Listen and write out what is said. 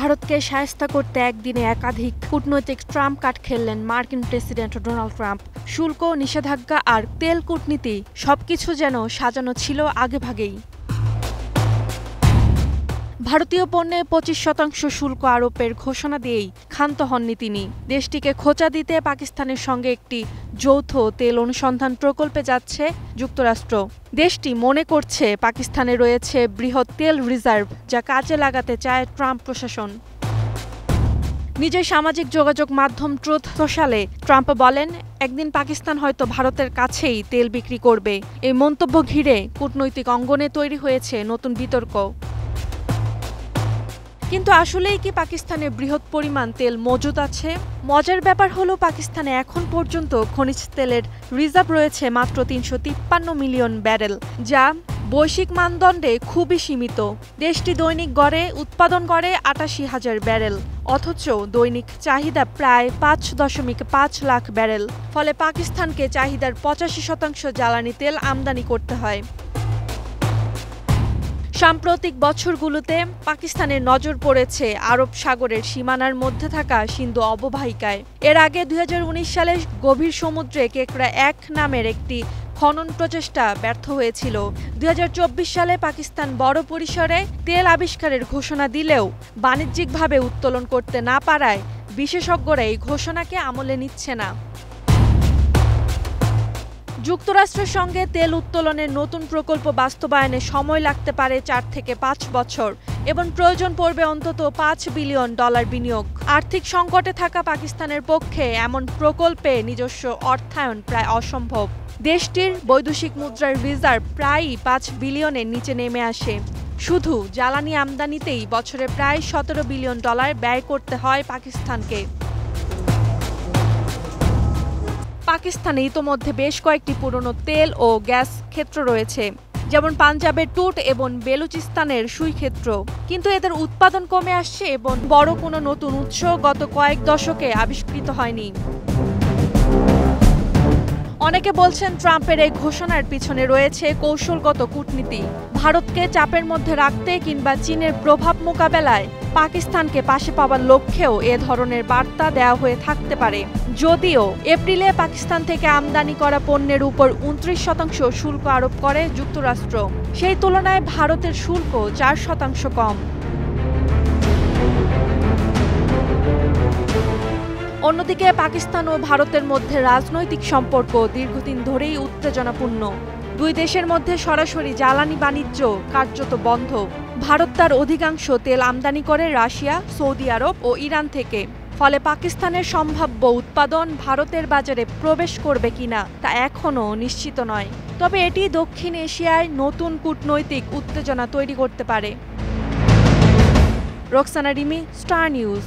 ভারতকে শায়েস্তা করতে একদিনে একাধিক কূটনৈতিক ট্রাম্প কার্ড খেললেন মার্কিন প্রেসিডেন্ট ডোনাল্ড ট্রাম্প। শুল্ক, নিষেধাজ্ঞা আর তেল কূটনীতি সবকিছু যেন সাজানো ছিল আগেভাগেই। ভারতীয় পণ্যে 25% শুল্ক আরোপের ঘোষণা দিয়েই ক্ষান্ত হননি তিনি। দেশটিকে খোঁচা দিতে পাকিস্তানের সঙ্গে একটি যৌথ তেল অনুসন্ধান প্রকল্পে যাচ্ছে যুক্তরাষ্ট্র। দেশটি মনে করছে পাকিস্তানে রয়েছে বৃহৎ তেল রিজার্ভ, যা কাজে লাগাতে চায় ট্রাম্প প্রশাসন। নিজের সামাজিক যোগাযোগ মাধ্যম ট্রুথ সোশ্যালে ট্রাম্প বলেন, একদিন পাকিস্তান হয়তো ভারতের কাছেই তেল বিক্রি করবে। এই মন্তব্য ঘিরে কূটনৈতিক অঙ্গনে তৈরি হয়েছে নতুন বিতর্ক। কিন্তু আসলেই কি পাকিস্তানে বৃহৎ পরিমাণ তেল মজুদ আছে? মজার ব্যাপার হলো, পাকিস্তানে এখন পর্যন্ত খনিজ তেলের রিজার্ভ রয়েছে মাত্র 353 মিলিয়ন ব্যারেল, যা বৈশ্বিক মানদণ্ডে খুবই সীমিত। দেশটি দৈনিক গড়ে উৎপাদন করে 88,000 ব্যারেল, অথচ দৈনিক চাহিদা প্রায় 5.5 লাখ ব্যারেল। ফলে পাকিস্তানকে চাহিদার 85% জ্বালানি তেল আমদানি করতে হয়। সাম্প্রতিক বছরগুলোতে পাকিস্তানের নজর পড়েছে আরব সাগরের সীমানার মধ্যে থাকা সিন্ধু অববাহিকায়। এর আগে 2019 সালে গভীর সমুদ্রে কেকড়া 1 নামের একটি খনন প্রচেষ্টা ব্যর্থ হয়েছিল। 2024 সালে পাকিস্তান বড় পরিসরে তেল আবিষ্কারের ঘোষণা দিলেও বাণিজ্যিকভাবে উত্তোলন করতে না পারায় বিশেষজ্ঞরা এই ঘোষণাকে আমলে নিচ্ছে না। যুক্তরাষ্ট্রের সঙ্গে তেল উত্তোলনের নতুন প্রকল্প বাস্তবায়নে সময় লাগতে পারে 4 থেকে 5 বছর এবং প্রয়োজন পড়বে অন্তত $5 বিলিয়ন বিনিয়োগ। আর্থিক সংকটে থাকা পাকিস্তানের পক্ষে এমন প্রকল্পে নিজস্ব অর্থায়ন প্রায় অসম্ভব। দেশটির বৈদেশিক মুদ্রার রিজার্ভ প্রায়ই $5 বিলিয়নের নিচে নেমে আসে। শুধু জ্বালানি আমদানিতেই বছরে প্রায় $17 বিলিয়ন ব্যয় করতে হয় পাকিস্তানকে। পাকিস্তানে ইতোমধ্যে বেশ কয়েকটি পুরনো তেল ও গ্যাস ক্ষেত্র রয়েছে, যেমন পাঞ্জাবের টুট এবং বেলুচিস্তানের সুই ক্ষেত্র। কিন্তু এদের উৎপাদন কমে আসছে এবং বড় কোনো নতুন উৎস গত কয়েক দশকে আবিষ্কৃত হয়নি। অনেকে বলছেন, ট্রাম্পের এই ঘোষণার পিছনে রয়েছে কৌশলগত কূটনীতি। ভারতকে চাপের মধ্যে রাখতে কিংবা চীনের প্রভাব মোকাবেলায় পাকিস্তানকে পাশে পাওয়ার লক্ষ্যেও এ ধরনের বার্তা দেওয়া হয়ে থাকতে পারে। যদিও এপ্রিলে পাকিস্তান থেকে আমদানি করা পণ্যের উপর 29% শুল্ক আরোপ করে যুক্তরাষ্ট্র। সেই তুলনায় ভারতের শুল্ক 4% কম। অন্যদিকে পাকিস্তান ও ভারতের মধ্যে রাজনৈতিক সম্পর্ক দীর্ঘদিন ধরেই উত্তেজনাপূর্ণ। দুই দেশের মধ্যে সরাসরি জ্বালানি বাণিজ্য কার্যত বন্ধ। ভারত তার অধিকাংশ তেল আমদানি করে রাশিয়া, সৌদি আরব ও ইরান থেকে। ফলে পাকিস্তানের সম্ভাব্য উৎপাদন ভারতের বাজারে প্রবেশ করবে কিনা তা এখনও নিশ্চিত নয়। তবে এটি দক্ষিণ এশিয়ায় নতুন কূটনৈতিক উত্তেজনা তৈরি করতে পারে। Roksana Rimi, star news.